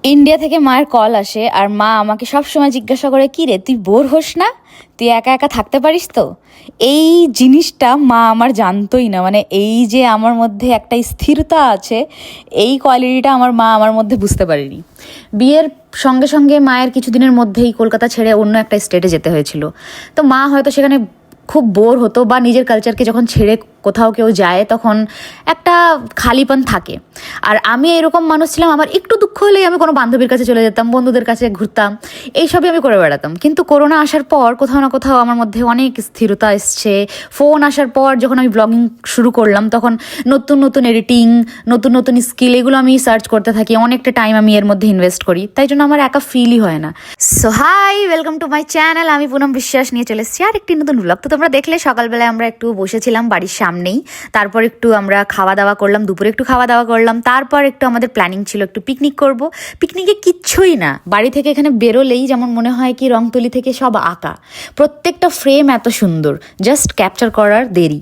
India থেকে মায়ের call আসে আর মা আমাকে সব সময় জিজ্ঞাসা করে, কি রে তুই বোর হোস না, তুই একা একা থাকতে পারিস তো। এই জিনিসটা মা আমার জানতোই না, মানে এই যে আমার মধ্যে একটা স্থিরতা আছে, এই কোয়ালিটিটা আমার মা আমার মধ্যে বুঝতে পারেনি। বিয়ের সঙ্গে সঙ্গে মায়ের কিছুদিনের মধ্যেই কলকাতা ছেড়ে অন্য একটা স্টেটে যেতে হয়েছিল। তো মা হয়তো সেখানে খুব বোর হতো, বা নিজের কালচারকে যখন ছেড়ে কোথাও কেউ যায় তখন একটা খালিপন থাকে। আর আমি এরকম মানুষ ছিলাম, আমার একটু দুঃখ হলেই আমি কোনো বান্ধবীর কাছে চলে যেতাম, বন্ধুদের কাছে ঘুরতাম, এইসবই আমি করে বেড়াতাম। কিন্তু করোনা আসার পর কোথাও না কোথাও আমার মধ্যে অনেক স্থিরতা এসছে। ফোন আসার পর যখন আমি ব্লগিং শুরু করলাম তখন নতুন নতুন এডিটিং, নতুন নতুন স্কিল, এগুলো আমি সার্চ করতে থাকি, অনেকটা টাইম আমি এর মধ্যে ইনভেস্ট করি, তাই জন্য আমার একা ফিলই হয় না। So hi, welcome to my channel. আমি পুনম বিশ্বাস নিয়ে চলে এসেছি আর একটি নতুন ব্লগ। তো তোমরা দেখলে সকালবেলায় আমরা একটু বসেছিলাম বাড়ির সামনেই, তারপর একটু আমরা খাওয়া দাওয়া করলাম, দুপুরে একটু খাওয়া দাওয়া করলাম, তারপর একটু আমাদের প্ল্যানিং ছিল একটু পিকনিক করব। পিকনিকে কিচ্ছুই না, বাড়ি থেকে এখানে বেরোলেই যেমন মনে হয় কি রংতুলি থেকে সব আঁকা, প্রত্যেকটা ফ্রেম এত সুন্দর, জাস্ট ক্যাপচার করার দেরি।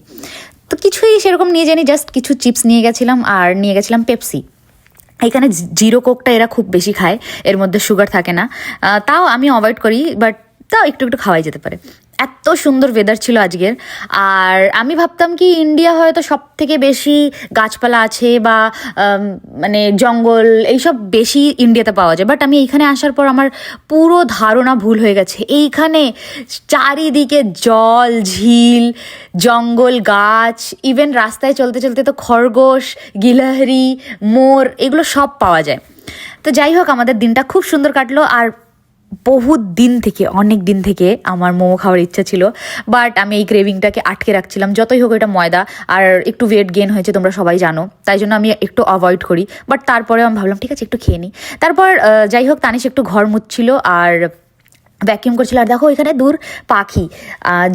তো কিছুই সেরকম নিয়ে যাইনি, জাস্ট কিছু চিপস নিয়ে গেছিলাম আর নিয়ে গেছিলাম পেপসি। এখানে জিরো কোকটা এরা খুব বেশি খায়, এর মধ্যে সুগার থাকে না, তাও আমি অ্যাভয়েড করি, বাট তাও একটু একটু খাওয়াই যেতে পারে। এত সুন্দর ওয়েদার ছিল আজকের। আর আমি ভাবতাম কি ইন্ডিয়া হয়তো সব থেকে বেশি গাছপালা আছে বা মানে জঙ্গল এইসব বেশি ইন্ডিয়াতে পাওয়া যায়, বাট আমি এইখানে আসার পর আমার পুরো ধারণা ভুল হয়ে গেছে। এইখানে চারিদিকে জল, ঝিল, জঙ্গল, গাছ, ইভেন রাস্তায় চলতে চলতে তো খরগোশ, গিলহরি, মোর, এগুলো সব পাওয়া যায়। তো যাই হোক, আমাদের দিনটা খুব সুন্দর কাটলো। আর বহুত দিন থেকে, অনেক দিন থেকে আমার মোমো খাওয়ার ইচ্ছা ছিল, বাট আমি এই ক্রেভিংটাকে আটকে রাখছিলাম। যতই হোক এটা ময়দা, আর একটু ওয়েট গেইন হয়েছে তোমরা সবাই জানো, তাই জন্য আমি একটু অ্যাভয়েড করি। বাট তারপরে আমি ভাবলাম ঠিক আছে একটু খেয়ে নিই। তারপর যাই হোক, তানিশ একটু ঘর মুছছিল আর ভ্যাকিউম করছিল। আর দেখো এখানে দূর পাখি,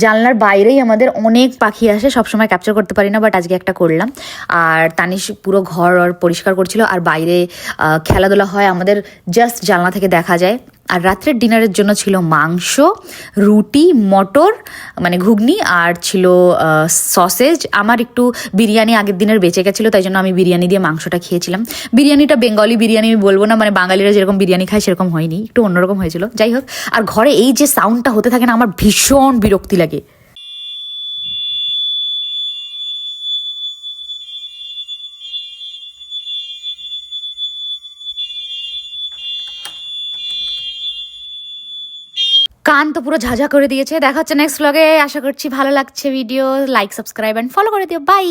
জানলার বাইরেই আমাদের অনেক পাখি আসে, সবসময় ক্যাপচার করতে পারি না, বাট আজকে একটা করলাম। আর তানিশ পুরো ঘর পরিষ্কার করছিল, আর বাইরে খেলাধুলা হয় আমাদের, জাস্ট জানলা থেকে দেখা যায়। আর রাত্রের ডিনারের জন্য ছিল মাংস, রুটি, মটর মানে ঘুগনি, আর ছিল সসেজ। আমার একটু বিরিয়ানি আগের দিনের বেঁচে গেছিলো, তাই জন্য আমি বিরিয়ানি দিয়ে মাংসটা খেয়েছিলাম। বিরিয়ানিটা বেঙ্গলি বিরিয়ানি আমি বলবো না, মানে বাঙালিরা যেরকম বিরিয়ানি খায় সেরকম হয়নি, একটু অন্যরকম হয়েছিল। যাই হোক, আর ঘরে এই যে সাউন্ডটা হতে থাকে না, আমার ভীষণ বিরক্তি লাগে। কান তো পুরো ঝাঝা করে দিয়েছে। দেখা হচ্ছে নেক্সট ব্লগে, আশা করছি ভালো লাগছে video. Like, subscribe and follow করে দিও। বাই।